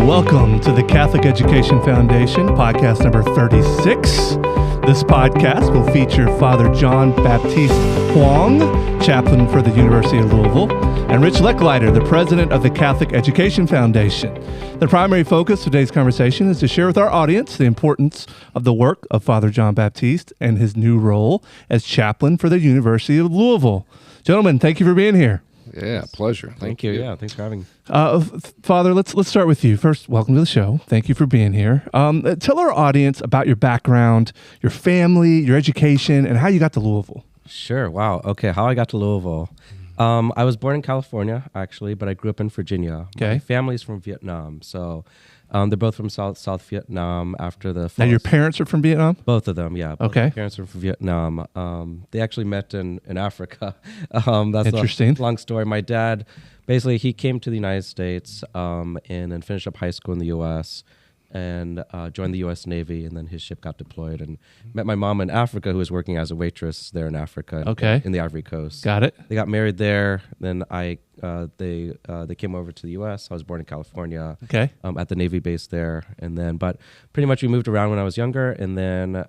welcome to the Catholic Education Foundation, podcast number 36. This podcast will feature Father John Baptist Hoang, chaplain for the University of Louisville, and Rich Lecklider, the president of the Catholic Education Foundation. The primary focus of today's conversation is to share with our audience the importance of the work of Father John Baptist and his new role as chaplain for the University of Louisville. Gentlemen, thank you for being here. Yeah, pleasure. Thank you. Yeah, thanks for having me. Father, let's start with you. First, welcome to the show. Thank you for being here. Tell our audience about your background, your family, your education, and how you got to Louisville. Sure. Wow. Okay. How I got to Louisville. I was born in California, actually, but I grew up in Virginia. Okay. My family's from Vietnam, so they're both from South Vietnam after the Now, your parents are from Vietnam? Both of them, yeah. Both Okay. my parents are from Vietnam. They actually met in Africa. That's Interesting. A long story. My dad, basically, he came to the United States and then finished up high school in the U.S., and joined the U.S. Navy, and then his ship got deployed, and met my mom in Africa, who was working as a waitress there in Africa, Okay. in the Ivory Coast. Got it. They got married there. Then they came over to the U.S. I was born in California, Okay. at the Navy base there, and then but pretty much we moved around when I was younger, and then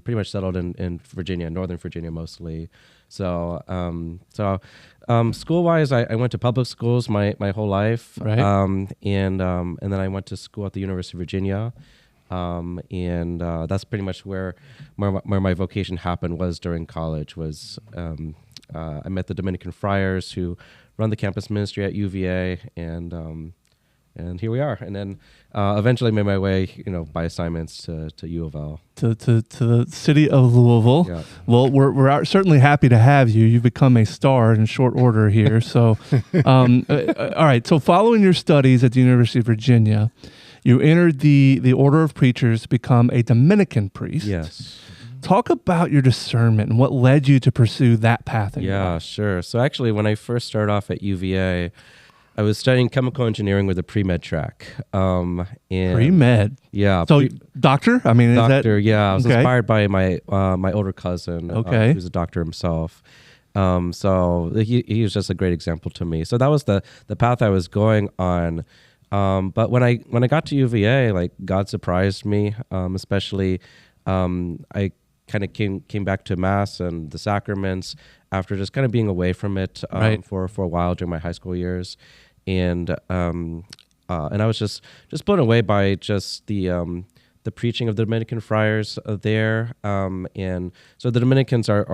pretty much settled in Virginia, Northern Virginia mostly. So school-wise, I went to public schools my whole life, Right. and then I went to school at the University of Virginia, and that's pretty much where my vocation happened, was during college. I met the Dominican Friars, who run the campus ministry at UVA, and here we are. And then eventually made my way, by assignments to U of L. To the city of Louisville. Yeah. Well, we're certainly happy to have you. You've become a star in short order here. So, all right. So, following your studies at the University of Virginia, you entered the Order of Preachers to become a Dominican priest. Yes. Talk about your discernment and what led you to pursue that path. Yeah, sure. So actually, when I first started off at UVA, I was studying chemical engineering with a pre-med track. And Pre-med. Yeah. So doctor? I mean, doctor. Is that, yeah. I was okay. inspired by my older cousin, Okay. who's a doctor himself. So he was just a great example to me. So that was the path I was going on. But when I got to UVA, like, God surprised me, especially I kind of came back to Mass and the sacraments after just kind of being away from it Right. for a while during my high school years, and I was just blown away by just the preaching of the Dominican Friars there, and so the Dominicans are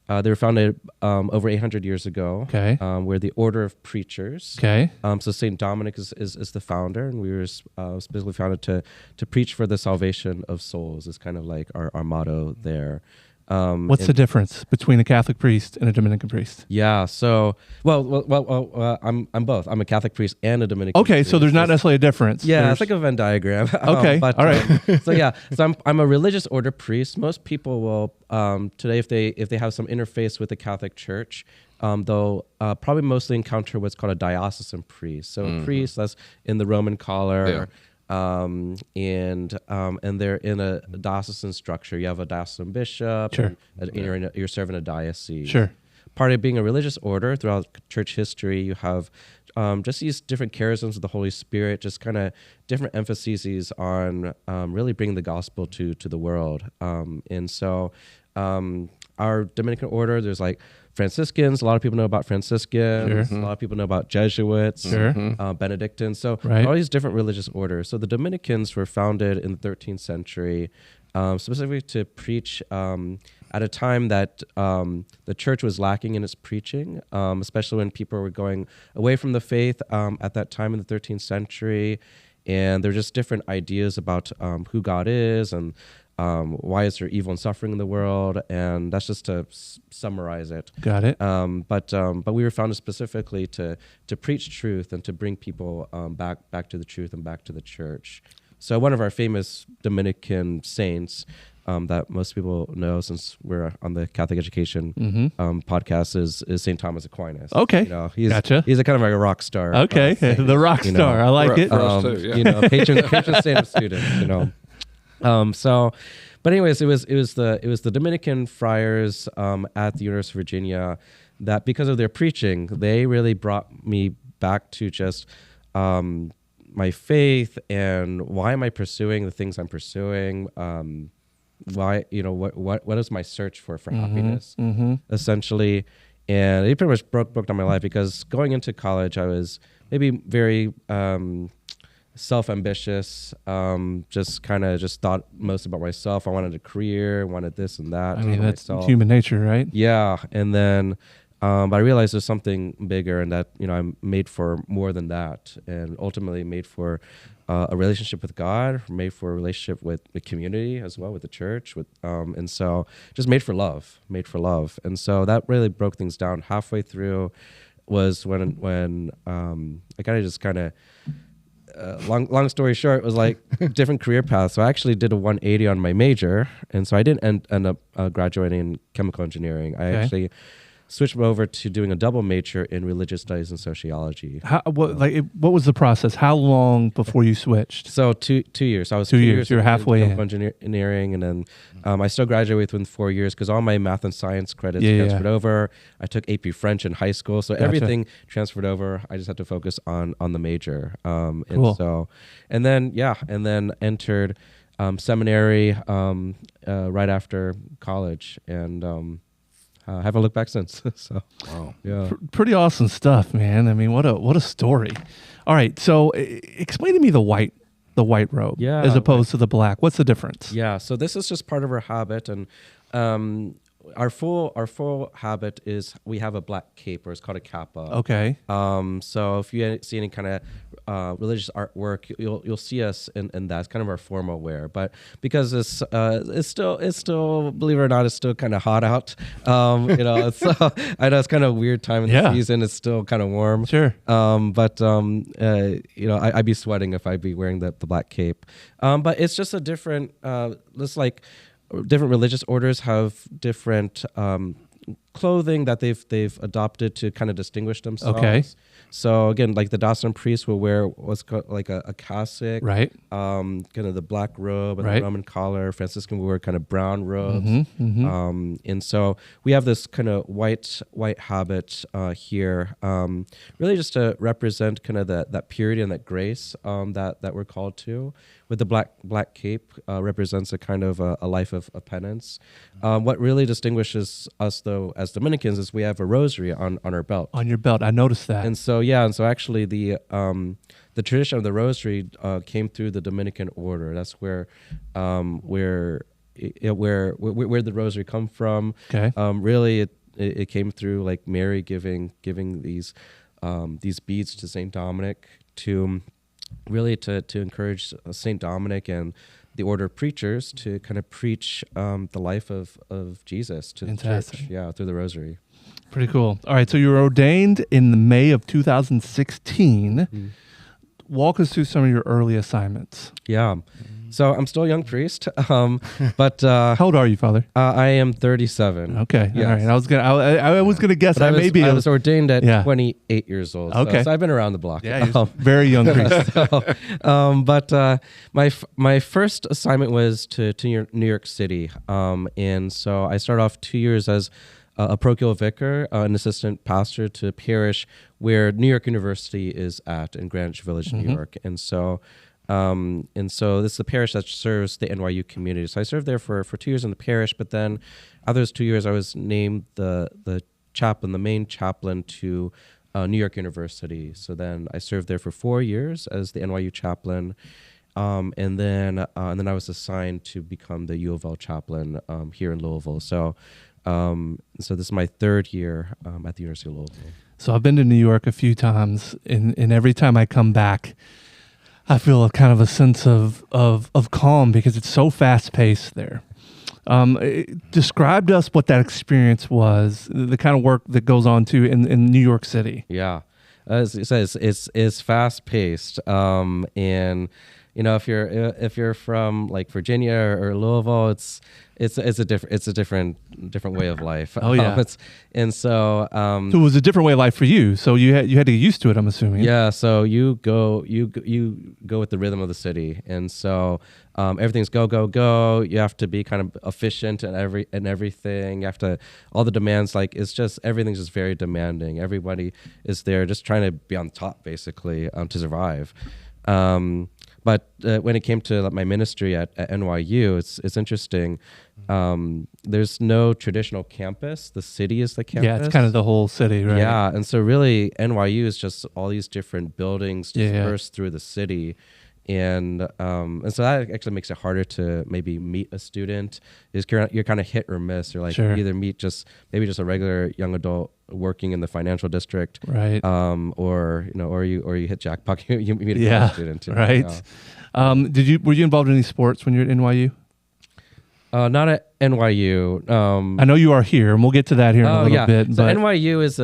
they were founded over 800 years ago. Okay. We're the Order of Preachers. Okay. So Saint Dominic is the founder, and we were specifically founded to preach for the salvation of souls. Is kind of like our motto there. What's the difference between a Catholic priest and a Dominican priest? Yeah. So I'm both. I'm a Catholic priest and a Dominican. Okay, priest. so there's not necessarily a difference. Yeah, it's like a Venn diagram. Okay, all right. So I'm a religious order priest. Most people will today, if they have some interface with the Catholic Church, they'll probably mostly encounter what's called a diocesan priest. So a priest that's in the Roman collar. Yeah. And they're in a diocesan structure. You have a diocesan bishop. Sure. And you're serving a diocese. Sure. Part of being a religious order throughout church history, you have just these different charisms of the Holy Spirit, just kind of different emphases on really bringing the gospel to the world. And so our Dominican order, there's like Franciscans. A lot of people know about Franciscans. Sure. A lot of people know about Jesuits, Sure. Benedictines. So Right. all these different religious orders. So the Dominicans were founded in the 13th century, specifically to preach at a time that the church was lacking in its preaching, especially when people were going away from the faith at that time in the 13th century. And there are just different ideas about who God is and why is there evil and suffering in the world, and that's just to summarize it. Got it. But we were founded specifically to preach truth and to bring people back to the truth and back to the church. So one of our famous Dominican saints that most people know, since we're on the Catholic Education podcast, is St. Thomas Aquinas. Okay. He's Gotcha. He's a kind of like a rock star. Okay, the rock star. I like it. For us too, yeah. Patron saint of students. But anyways, it was the Dominican Friars at the University of Virginia that, because of their preaching, they really brought me back to just my faith and why am I pursuing the things I'm pursuing. Why, what is my search for happiness, essentially. And it pretty much broke down my life, because going into college, I was maybe very self-ambitious, just thought most about myself. I wanted a career, wanted this and that. I mean, that's human nature, right? Yeah. And then but I realized there's something bigger, and that, I'm made for more than that, and ultimately made for a relationship with God, made for a relationship with the community as well, with the church, and so just made for love. And so that really broke things down. Halfway through was when I kind of long story short, was like different career paths. So I actually did a 180 on my major, and so I didn't end up graduating in chemical engineering. I actually switched over to doing a double major in religious studies and sociology. What was the process? How long before you switched? So 2 years. I was 2 years. You're halfway in engineering, and then I still graduated within 4 years, because all my math and science credits transferred over. I took AP French in high school, so everything transferred over. I just had to focus on the major. Cool. And then entered seminary right after college, and haven't looked back since. So, wow. Yeah. Pretty awesome stuff, man. I mean, what a story. All right, so explain to me the white robe, as opposed to the black. What's the difference? Yeah, so this is just part of our habit, and our full habit is we have a black cape, or it's called a kappa. Okay. So if you see any kind of religious artwork, you'll see us in that. It's kind of our formal wear. But because it's still, believe it or not, it's still kind of hot out. I know it's kind of a weird time in the season. It's still kind of warm. Sure. But I'd be sweating if I'd be wearing the black cape. But it's just a different. It's like different religious orders have different clothing that they've adopted to kind of distinguish themselves. Okay. So again, like the Dawson priests will wear what's called like a cassock, right? Kind of the black robe and right. the Roman collar. Franciscan will wear kind of brown robes, and so we have this kind of white habit here, really just to represent kind of that purity and that grace that we're called to. With the black cape represents a kind of a life of penance. What really distinguishes us, though, as Dominicans, is we have a rosary on our belt. On your belt, I noticed that. And so actually the tradition of the rosary came through the Dominican order. That's where the rosary come from. Okay. Really, it came through like Mary giving these beads to Saint Dominic to encourage Saint Dominic and the order of preachers to kind of preach the life of Jesus to the church, through the rosary. Pretty cool. All right, so you were ordained in the May of 2016. Mm-hmm. Walk us through some of your early assignments. Yeah. So I'm still a young priest, but how old are you, Father? I am 37. Okay, yes. All right. I was gonna guess. I was ordained at 28 years old. Okay, so I've been around the block. Yeah, you're very young priest. But my first assignment was to New York City, and so I started off 2 years as a parochial vicar, an assistant pastor to a parish where New York University is at in Greenwich Village, New York, and so this is the parish that serves the NYU community. So I served there for 2 years in the parish, but then after those 2 years, I was named the chaplain, the main chaplain to New York University. So then I served there for 4 years as the NYU chaplain, and then I was assigned to become the U of L chaplain here in Louisville. So this is my third year at the University of Louisville. So I've been to New York a few times, and every time I come back, I feel a kind of a sense of calm because it's so fast paced there. Describe to us what that experience was, the kind of work that goes on too in New York City. Yeah, as it says, it's fast paced, and if you're from like Virginia or Louisville, it's a different way of life. Oh yeah. So it was a different way of life for you. So you had to get used to it, I'm assuming. Yeah. So you go with the rhythm of the city, and so everything's go. You have to be kind of efficient and everything. You have to all the demands. Like everything's just very demanding. Everybody is there just trying to be on top basically to survive. But when it came to like, my ministry at NYU, it's interesting. There's no traditional campus. The city is the campus. Yeah, it's kind of the whole city, right? Yeah, and so really NYU is just all these different buildings dispersed through the city. And so that actually makes it harder to maybe meet a student. You're kind of hit or miss. You're like either meet just a regular young adult working in the financial district, right? Or you hit jackpot. You meet a college student, right? Were you involved in any sports when you were at NYU? Not at NYU. I know you are here, and we'll get to that here in a little bit. So NYU is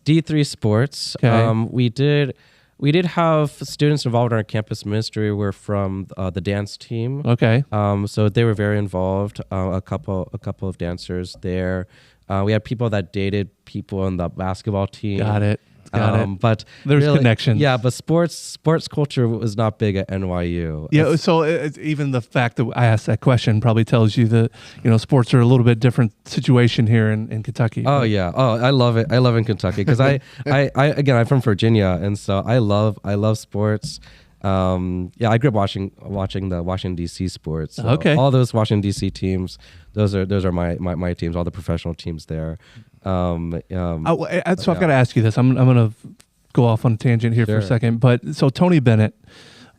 D3 sports. Okay. We did have students involved in our campus ministry who were from the dance team. Okay. So they were very involved. A couple of dancers there. We had people that dated people on the basketball team. Got it. But there's really, connections. Yeah, but sports culture was not big at NYU. Yeah, so even the fact that I asked that question probably tells you that sports are a little bit different situation here in Kentucky. Oh yeah, I love it. I love in Kentucky because I'm from Virginia, and so I love sports. I grew up watching the Washington D.C. sports. So okay, all those Washington D.C. teams, those are my teams. All the professional teams there. So I've got to ask you this. I'm going to go off on a tangent here for a second. But so Tony Bennett,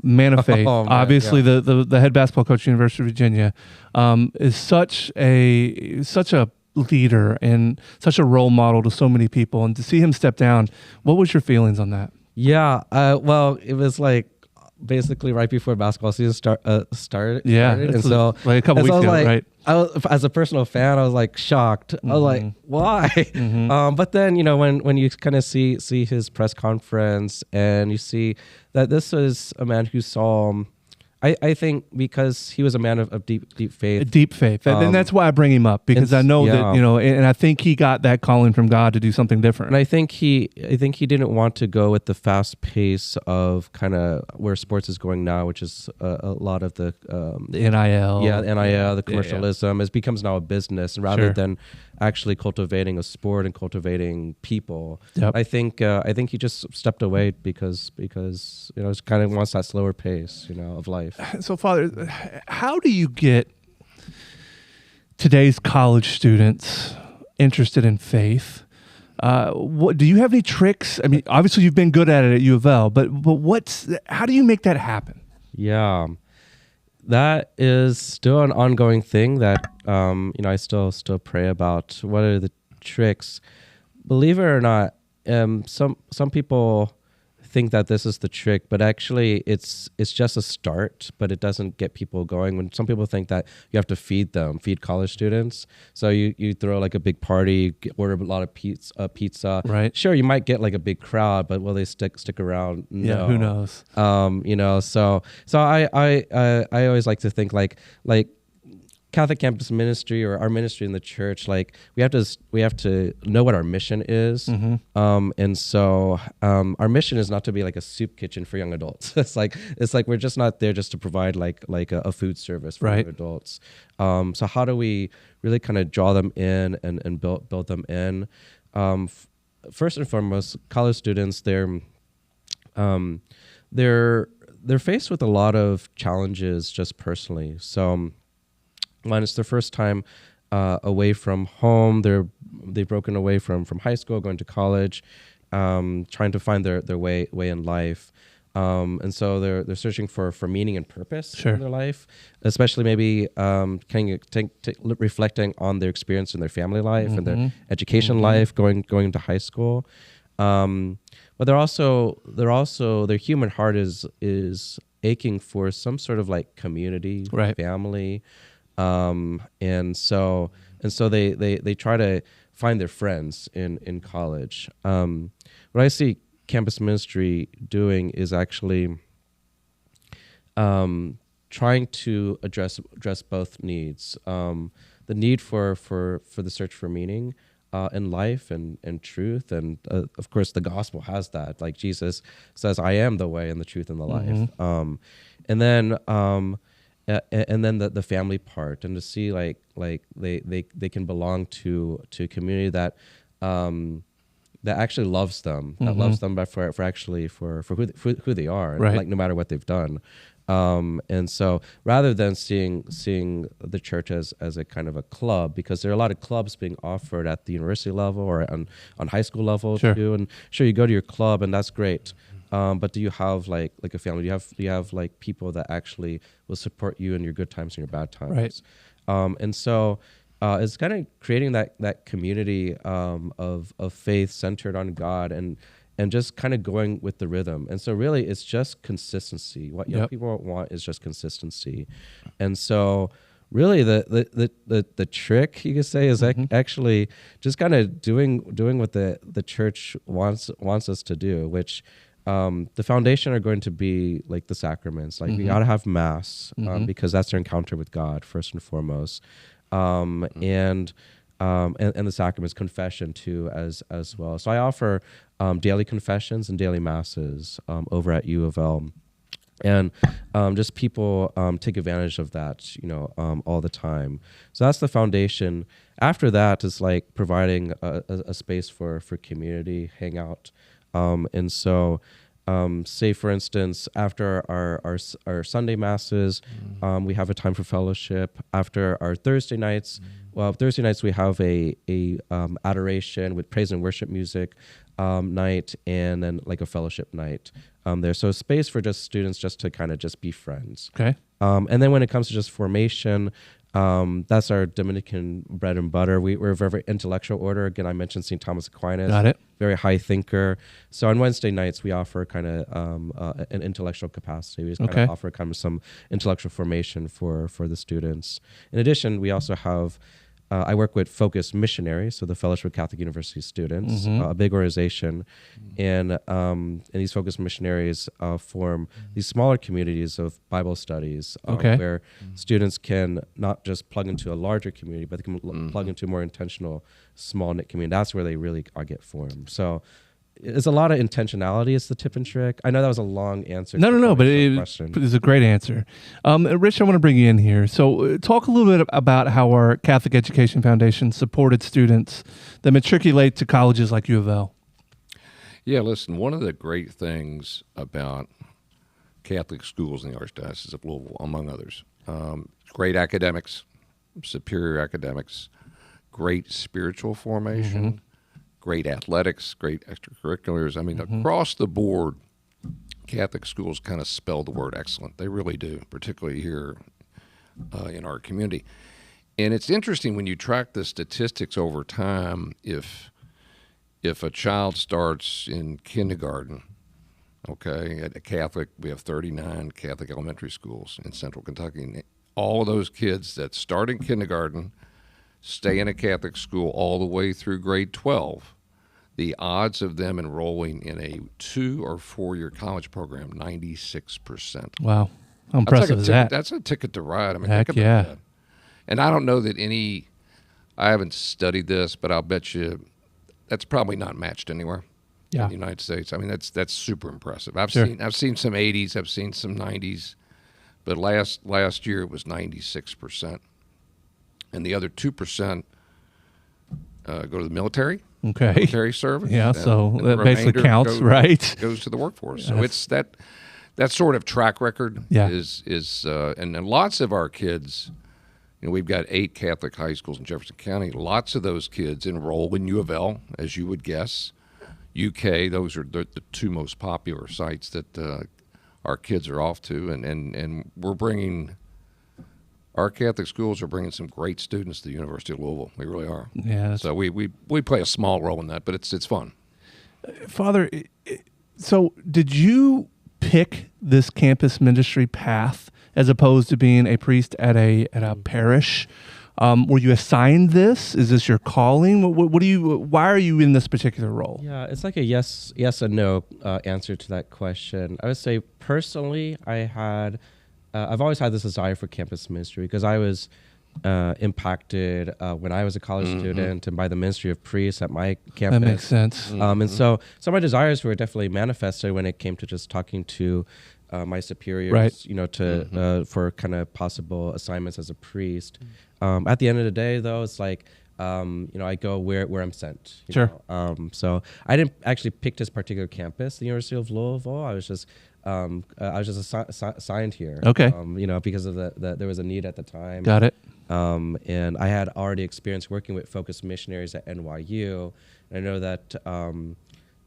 man of faith, obviously the head basketball coach at University of Virginia, is such a leader and such a role model to so many people. And to see him step down, what was your feelings on that? Yeah, well, it was like basically right before basketball season started. Yeah, and so like a couple weeks ago, right? As a personal fan, I was like shocked. I was like, why? But then when you kind of see his press conference and you see that this was a man who saw. I think because he was a man of deep faith. Deep faith. And that's why I bring him up, because I know that, and I think he got that calling from God to do something different. And I think he didn't want to go with the fast pace of kind of where sports is going now, which is a lot of the NIL. Yeah, NIL, the commercialism. It becomes now a business, and rather than actually cultivating a sport and cultivating people. Yep. I think he just stepped away because it kind of wants that slower pace, of life. So, Father, how do you get today's college students interested in faith? What do you have any tricks? I mean, obviously you've been good at it at U of L, but how do you make that happen? Yeah, that is still an ongoing thing that I still pray about. What are the tricks? Believe it or not, some people think that this is the trick, but actually it's just a start, but it doesn't get people going. When some people think that you have to feed college students, so you throw like a big party, order a lot of pizza. Right. Sure, you might get like a big crowd, but will they stick around? No. Yeah, who knows? So I always like to think like Catholic campus ministry or our ministry in the church, like we have to know what our mission is. And so our mission is not to be like a soup kitchen for young adults. It's like we're just not there just to provide like a food service for young adults. So how do we really kind of draw them in and build them in? First and foremost, college students, they're faced with a lot of challenges just personally. So when it's their first time away from home, they've broken away from high school, going to college, trying to find their way in life, and so they're searching for meaning and purpose in their life, especially maybe reflecting on their experience in their family life and their education life, going into high school, but they're also their human heart is aching for some sort of like community, family. And so they try to find their friends in college. What I see campus ministry doing is actually trying to address both needs. The need for the search for meaning in life and truth, and of course the gospel has that. Like Jesus says, "I am the way and the truth and the life." And then the family part, and to see like they can belong to a community that that actually loves them, that loves them for who they are, Right. like no matter what they've done. And so rather than seeing the church as a kind of a club, because there are a lot of clubs being offered at the university level or on high school level Sure. too. And sure, you go to your club and that's great. But do you have like a family? Do you have like people that actually will support you in your good times and your bad times? Right. And so it's kind of creating that community of faith centered on God and just kind of going with the rhythm. And so really it's just consistency. What young people want is just consistency. And so really the trick, you could say, is actually just kind of doing what the church wants us to do, which the foundation are going to be like the sacraments. Like we got to have mass because that's their encounter with God first and foremost. And the sacraments, confession too, as well. So I offer daily confessions and daily masses over at U of L, and just people take advantage of that, all the time. So that's the foundation. After that is like providing a space for community hangout, and so. Say, for instance, after our Sunday masses, we have a time for fellowship. After our Thursday nights, we have a adoration with praise and worship music night, and then like a fellowship night there. So a space for just students just to kind of just be friends. Okay. And then when it comes to just formation, that's our Dominican bread and butter. We're a very intellectual order. Again, I mentioned St. Thomas Aquinas. Got it. Very high thinker. So on Wednesday nights, we offer kind of an intellectual capacity. We just kind of offer kind of some intellectual formation for the students. In addition, we also have, I work with Focus Missionaries, so the Fellowship of Catholic University Students, a big organization. And these Focus Missionaries form these smaller communities of Bible studies where students can not just plug into a larger community, but they can plug into a more intentional, small-knit community. That's where they really get formed. So it's a lot of intentionality. It's the tip and trick. I know that was a long answer. No, but it's a great answer. Rich, I want to bring you in here. So talk a little bit about how our Catholic Education Foundation supported students that matriculate to colleges like U of L. Yeah, listen, one of the great things about Catholic schools in the Archdiocese of Louisville, among others, great academics, superior academics, great spiritual formation, great athletics, great extracurriculars. I mean, across the board, Catholic schools kind of spell the word excellent. They really do, particularly here in our community. And it's interesting when you track the statistics over time, if a child starts in kindergarten, at a Catholic, we have 39 Catholic elementary schools in central Kentucky. And all of those kids that start in kindergarten stay in a Catholic school all the way through grade 12, the odds of them enrolling in a 2 or 4 year college program, 96%. Wow. How impressive is that? That's a ticket to ride. I mean, Heck think about that. And I don't know that I haven't studied this, but I'll bet you that's probably not matched anywhere in the United States. I mean, that's super impressive. I've seen some 80s, I've seen some 90s, but last year it was 96%. And the other 2% go to the military. Okay. Military service. Yeah, so that basically counts, right? Goes to the workforce. So it's that sort of track record is and lots of our kids, we've got 8 Catholic high schools in Jefferson County. Lots of those kids enroll in U of L, as you would guess. UK, those are the 2 most popular sites that our kids are off to, and we're bringing. Our Catholic schools are bringing some great students to the University of Louisville. We really are. Yeah. So we play a small role in that, but it's fun. Father, so did you pick this campus ministry path as opposed to being a priest at a parish? Were you assigned this? Is this your calling? Why are you in this particular role? Yeah, it's like a yes and no answer to that question. I would say personally, I've always had this desire for campus ministry because I was impacted when I was a college student and by the ministry of priests at my campus. That makes sense. And so my desires were definitely manifested when it came to just talking to my superiors, for kind of possible assignments as a priest. At the end of the day, though, it's like I go where I'm sent. you Sure. know. So I didn't actually pick this particular campus, the University of Louisville. I was just assigned here. Okay. Because of there was a need at the time. Got it. And I had already experienced working with focused missionaries at NYU. And I know that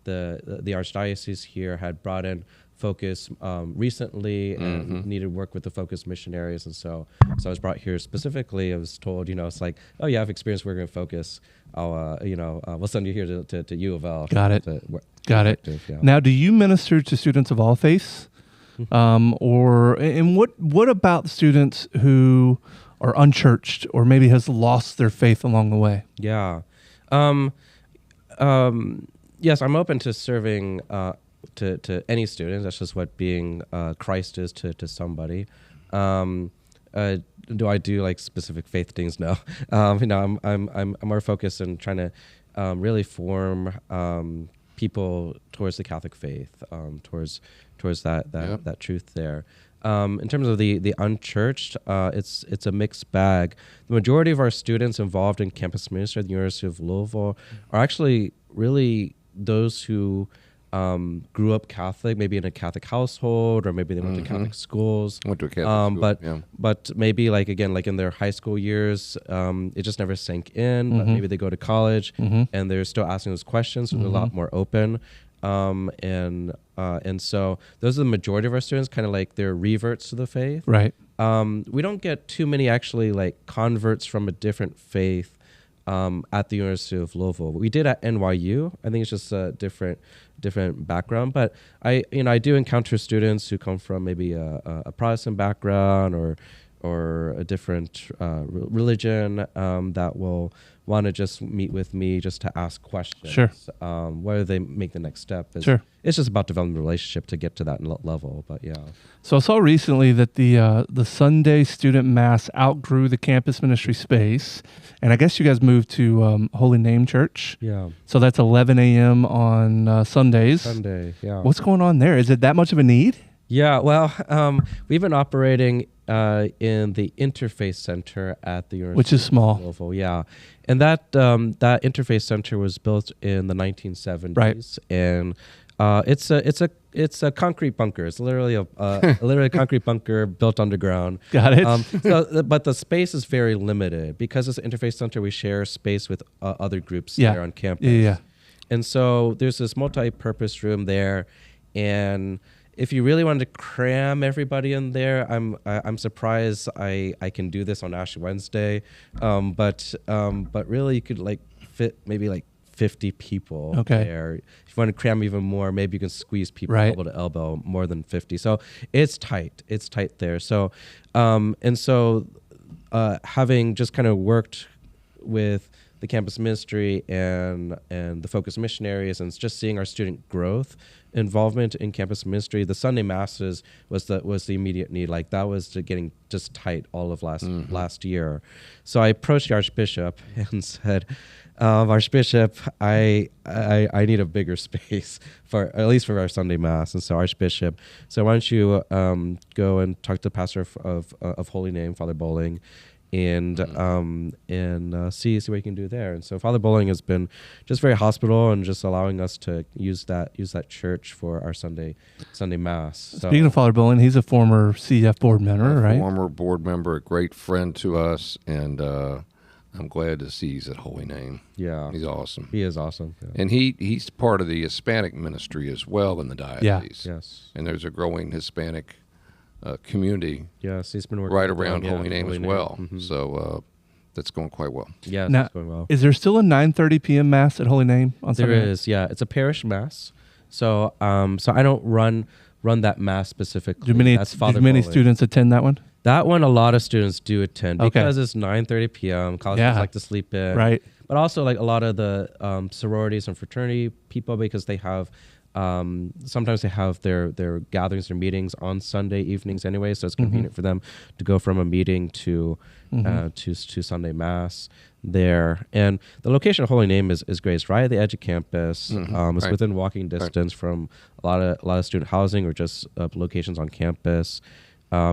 the Archdiocese here had brought in Focus recently and needed work with the focused missionaries. And so I was brought here specifically. I was told, it's like, oh, yeah, I've experienced working with Focus. We'll send you here to U of L. Got it. Got it. Yeah. Now, do you minister to students of all faiths? And what about students who are unchurched or maybe has lost their faith along the way? Yeah. Yes, I'm open to serving to any student. That's just what being Christ is to somebody. Do I do like specific faith things? No. I'm more focused on trying to really form people towards the Catholic faith, towards that truth there. In terms of the unchurched, it's a mixed bag. The majority of our students involved in campus ministry at the University of Louisville are actually really those who grew up Catholic, maybe in a Catholic household, or maybe they went to Catholic schools. Went to a Catholic school, but maybe like in their high school years, it just never sank in. But maybe they go to college and they're still asking those questions, so they're a lot more open. And so those are the majority of our students, kind of like they're reverts to the faith. Right. We don't get too many actually like converts from a different faith at the University of Louisville. We did at NYU. I think it's just a different background. But I do encounter students who come from maybe a Protestant background or a different religion that will want to just meet with me just to ask questions. Sure. Whether they make the next step. Sure. It's just about developing a relationship to get to that level. But yeah. So I saw recently that the Sunday student mass outgrew the campus ministry space, and I guess you guys moved to Holy Name Church. Yeah. So that's 11 a.m. on Sundays. Sunday. Yeah. What's going on there? Is it that much of a need? Yeah. Well, we've been operating in the Interfaith Center at the University, which is small. of Louisville. Yeah, and that Interfaith Center was built in the 1970s, right. And it's a concrete bunker. It's literally a concrete bunker built underground. Got it. But the space is very limited because it's an Interfaith Center. We share space with other groups there on campus. Yeah. And so there's this multi-purpose room there, and if you really wanted to cram everybody in there, I'm surprised I can do this on Ash Wednesday, but really you could like fit maybe like 50 people there. If you want to cram even more, maybe you can squeeze people elbow to elbow more than 50. So it's tight there. So having just kind of worked with the campus ministry and the focus missionaries and just seeing our student growth involvement in campus ministry, the Sunday masses was the immediate need. Like that was getting just tight all of last year. So I approached the Archbishop and said, Archbishop, I need a bigger space at least for our Sunday Mass. And so Archbishop, so why don't you go and talk to the pastor of Holy Name, Father Bowling, and see what you can do there. And so Father Bowling has been just very hospitable and just allowing us to use that church for our Sunday Mass. So, speaking of Father Bowling, he's a former CF board member, right? Former board member, a great friend to us, and I'm glad to see he's at Holy Name. Yeah. He's awesome. He is awesome. Yeah. And he's part of the Hispanic ministry as well in the diocese. Yeah. Yes. And there's a growing Hispanic community. Yes, he's been working right around Holy Name as well. Mm-hmm. So that's going quite well. Yeah, now, it's going well. Is there still a 9:30 p.m. Mass at Holy Name on Sunday? There is, yeah. It's a parish Mass. So I don't run that Mass specifically. Do many students attend that one? That one, a lot of students do attend because it's 9:30 p.m. Colleges like to sleep in. Right. But also like a lot of the sororities and fraternity people, because they have sometimes they have their gatherings or meetings on Sunday evenings anyway, so it's convenient for them to go from a meeting to Sunday Mass there. And the location of Holy Name is great. It's right at the edge of campus. It's within walking distance from a lot of student housing or just locations on campus.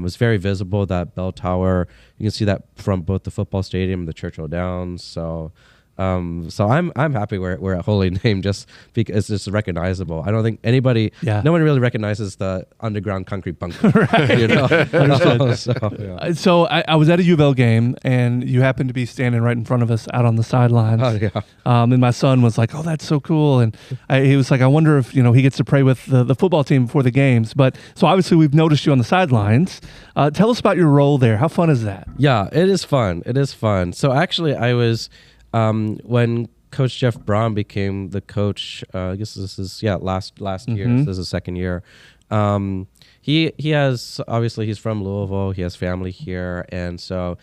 It's very visible, that bell tower. You can see that from both the football stadium and the Churchill Downs. So I'm happy we're at Holy Name, just because it's just recognizable. I don't think anybody, no one really recognizes the underground concrete bunker. Right. You know? Understood. So I was at a U of L game, and you happened to be standing right in front of us out on the sidelines. Oh, yeah. And my son was like, "Oh, that's so cool!" And he was like, "I wonder if he gets to pray with the football team before the games." But so obviously we've noticed you on the sidelines. Tell us about your role there. How fun is that? Yeah, it is fun. It is fun. So actually, I was when Coach Jeff Braun became the coach. I guess this is last year. This is his second year. He has, obviously he's from Louisville. He has family here, and so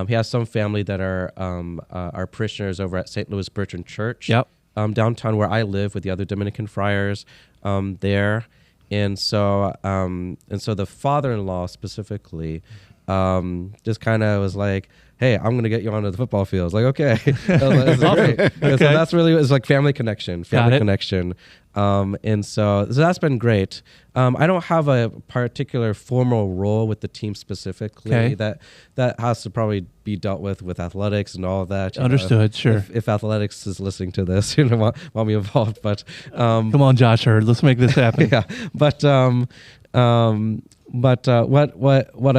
he has some family that are parishioners over at St. Louis Bertrand Church. Yep. Downtown where I live with the other Dominican Friars there, and so the father-in-law specifically just kind of was like, "Hey, I'm going to get you onto the football field." I was like, okay. This is great. Okay. So that's really, it's like family connection. And so that's been great. I don't have a particular formal role with the team specifically. That has to probably be dealt with athletics and all of that. Understood, sure. If athletics is listening to this, want me involved. But come on, Josh Hurd, let's make this happen. Yeah, but what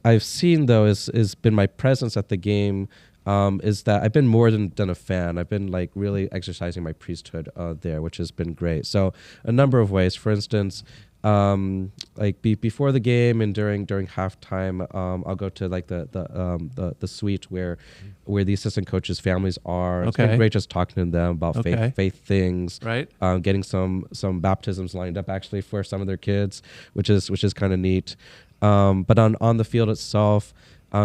I've seen though is been my presence at the game. Is that I've been more than a fan. I've been like really exercising my priesthood there, which has been great. So a number of ways. For instance, before the game and during halftime, I'll go to like the suite where the assistant coaches' families are. It's been great just talking to them about faith things. Right. Getting some baptisms lined up actually for some of their kids, which is kind of neat. But on the field itself,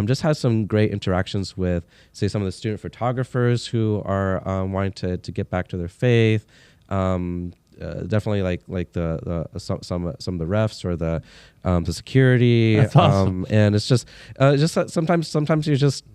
just has some great interactions with, say, some of the student photographers who are wanting to get back to their faith. Definitely like some of the refs or the security. That's awesome. And it's just sometimes you just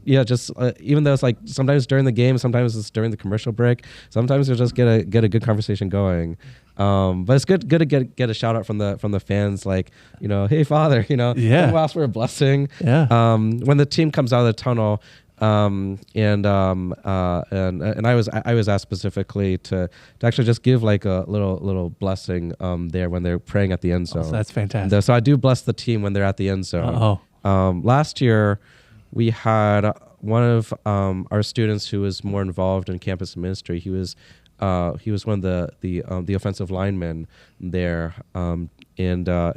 even though it's like sometimes during the game, sometimes it's during the commercial break, sometimes you'll just get a good conversation going. But it's good to get a shout out from the fans, like, hey Father, come ask for a blessing. Yeah. When the team comes out of the tunnel, and I was asked specifically to actually just give like a little blessing there when they're praying at the end zone. Oh, so that's fantastic. So I do bless the team when they're at the end zone. Last year we had one of our students who was more involved in campus ministry. He was one of the offensive linemen there, and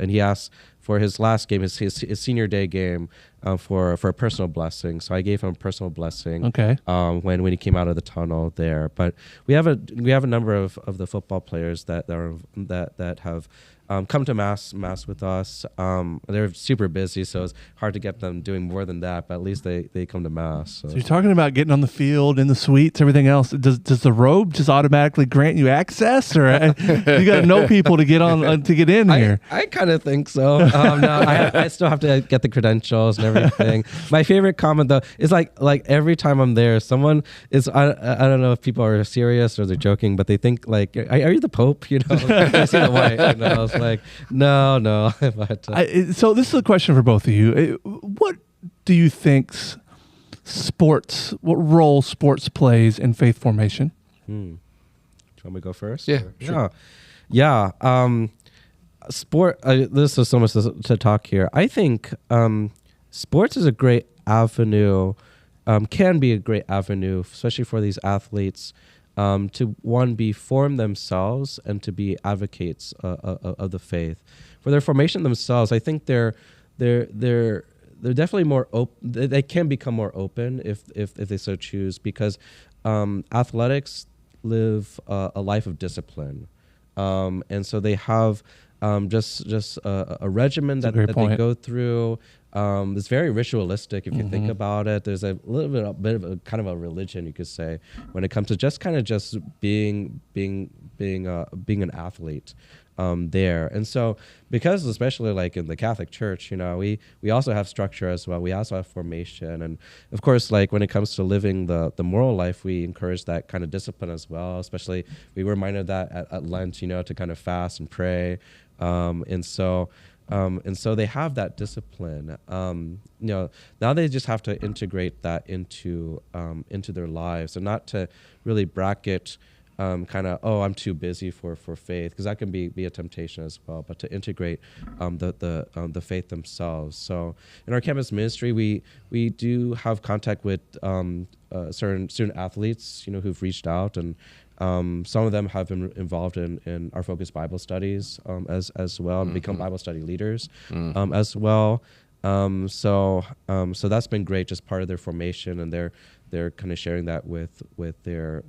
he asked for his last game, his senior day game, for a personal blessing. So I gave him a personal blessing. Okay. When he came out of the tunnel there. But we have a number of the football players that have come to mass with us. They're super busy, so it's hard to get them doing more than that. But at least they come to mass. So you're talking about getting on the field, in the suites, everything else. Does the robe just automatically grant you access, or you got to know people to get on to get in here? I kind of think so. No, I still have to get the credentials and everything. My favorite comment though is like every time I'm there, someone is I don't know if people are serious or they're joking, but they think like, are you the Pope? I see the white. It's like no. But, so this is a question for both of you. What do you think what role sports plays in faith formation? Do you want me to go first? Yeah, sure. Yeah. Sport. This is so much to talk here. I think sports is a great avenue. Can be a great avenue, especially for these athletes, to be form themselves and to be advocates of the faith. For their formation themselves, I think they're definitely more open. They can become more open if they so choose, because athletics live a life of discipline, and so they have just a regimen that they go through. It's very ritualistic if you think about it. There's a little bit of a kind of a religion, you could say, when it comes to just being an athlete there. And so, because especially like in the Catholic Church, we also have structure as well. We also have formation, and of course, like when it comes to living the moral life, we encourage that kind of discipline as well. Especially, we were reminded that at Lent, to kind of fast and pray, and so. And so they have that discipline. Now they just have to integrate that into their lives, and not to really bracket I'm too busy for faith, because that can be a temptation as well, but to integrate the faith themselves. So in our campus ministry, we do have contact with certain student athletes, who've reached out, and some of them have been involved in our focused Bible studies as well, and become Bible study leaders as well. So that's been great, just part of their formation, and they're kind of sharing that with their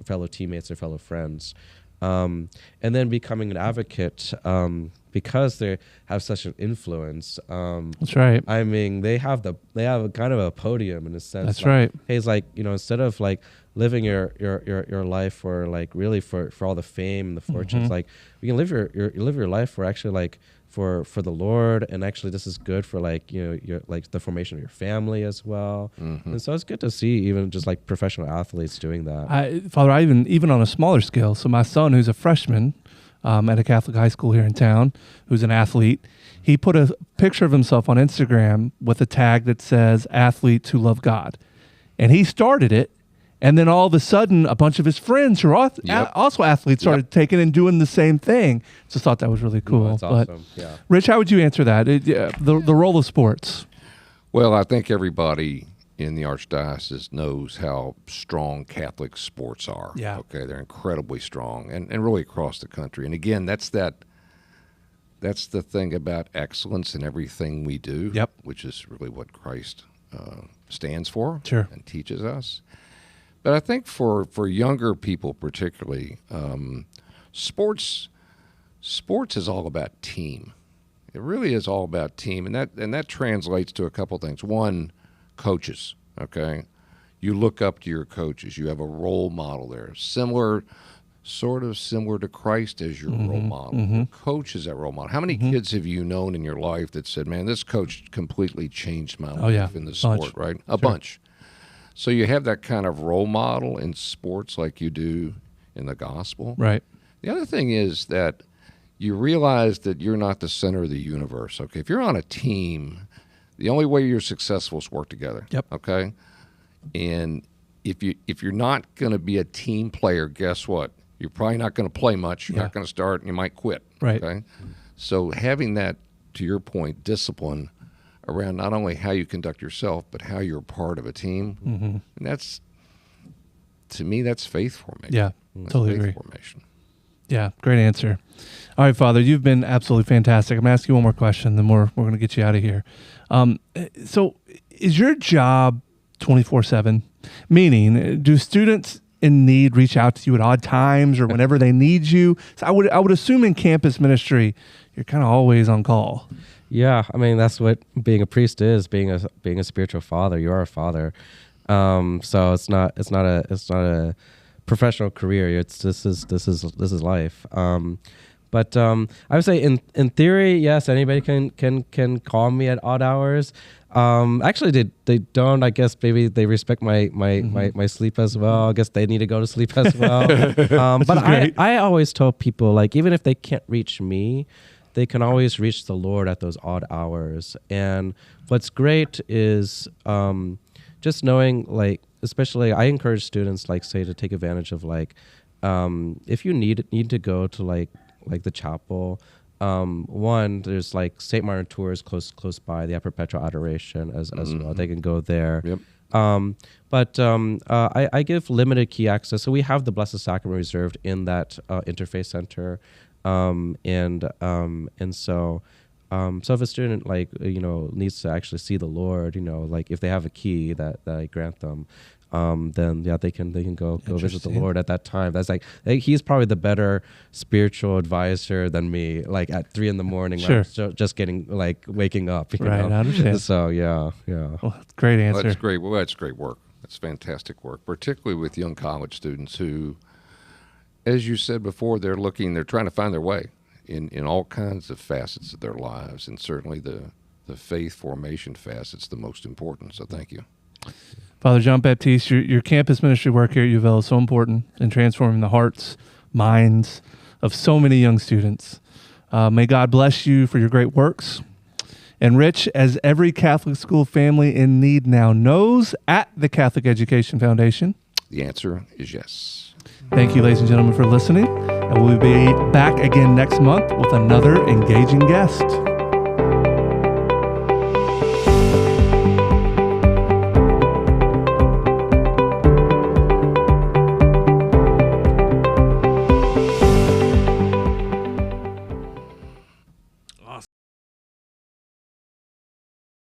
fellow teammates, their fellow friends. And then becoming an advocate, because they have such an influence. That's right. I mean, they have a kind of a podium in a sense. That's right. Hey, it's like, instead of like living your life for like really for all the fame and the fortunes, like you can live your life for actually like for the Lord, and actually this is good for like your like the formation of your family as well. And so it's good to see even just like professional athletes doing that. Father, I even on a smaller scale. So my son, who's a freshman at a Catholic high school here in town, who's an athlete, he put a picture of himself on Instagram with a tag that says "Athletes who love God," and he started it. And then all of a sudden, a bunch of his friends who are also athletes started taking and doing the same thing. Just thought that was really cool. That's awesome. Yeah. Rich, how would you answer that? The role of sports? Well, I think everybody in the Archdiocese knows how strong Catholic sports are. Yeah. Okay, they're incredibly strong, and really across the country. And again, that's the thing about excellence in everything we do, which is really what Christ stands for and teaches us. But I think for younger people particularly, sports is all about team. It really is all about team, and that translates to a couple things. One, coaches. Okay, you look up to your coaches. You have a role model there, similar to Christ as your role model. Your coach is that role model. How many kids have you known in your life that said, "Man, this coach completely changed my life in the sport"? Right, a bunch. So you have that kind of role model in sports like you do in the gospel. Right. The other thing is that you realize that you're not the center of the universe. Okay, if you're on a team, the only way you're successful is work together. Yep. Okay, and if you're not going to be a team player, guess what? You're probably not going to play much. You're not going to start, and you might quit. Right. Okay, so having that, to your point, discipline around not only how you conduct yourself, but how you're part of a team. And that's, to me, that's faith formation. Yeah, that's totally faith agree. Formation. Yeah, great answer. All right, Father, you've been absolutely fantastic. I'm going to ask you one more question, then we're going to get you out of here. So is your job 24/7? Meaning, do students in need reach out to you at odd times or whenever they need you? So I would assume in campus ministry, you're kind of always on call. Yeah, I mean that's what being a priest is. Being a spiritual father, you are a father. So it's not a professional career. This is life. But I would say in theory, yes, anybody can call me at odd hours. Actually, they don't. I guess maybe they respect my sleep as well. I guess they need to go to sleep as well. But I always tell people, like, even if they can't reach me, they can always reach the Lord at those odd hours. And what's great is just knowing, like, especially I encourage students, like, say, to take advantage of, like, if you need to go to like the chapel. One, there's like St. Martin Tours close by. They have perpetual adoration as well. They can go there. Yep. But I give limited key access. So we have the Blessed Sacrament reserved in that interfaith center. And so if a student, like, needs to actually see the Lord, like if they have a key that I grant them, then they can go visit the Lord at that time. That's like he's probably the better spiritual advisor than me. Like at 3 a.m, sure. like, just getting like waking up. You right, know? I understand. So yeah. Well, that's great answer. Well, that's great. Well, that's great work. That's fantastic work, particularly with young college students who, as you said before, they're trying to find their way in all kinds of facets of their lives, and certainly the faith formation facet's the most important. So thank you. Father John Baptist, your campus ministry work here at UofL is so important in transforming the hearts, minds of so many young students. May God bless you for your great works. And Rich, as every Catholic school family in need now knows, at the Catholic Education Foundation, The answer is yes. thank you, ladies and gentlemen, for listening. And we'll be back again next month with another engaging guest.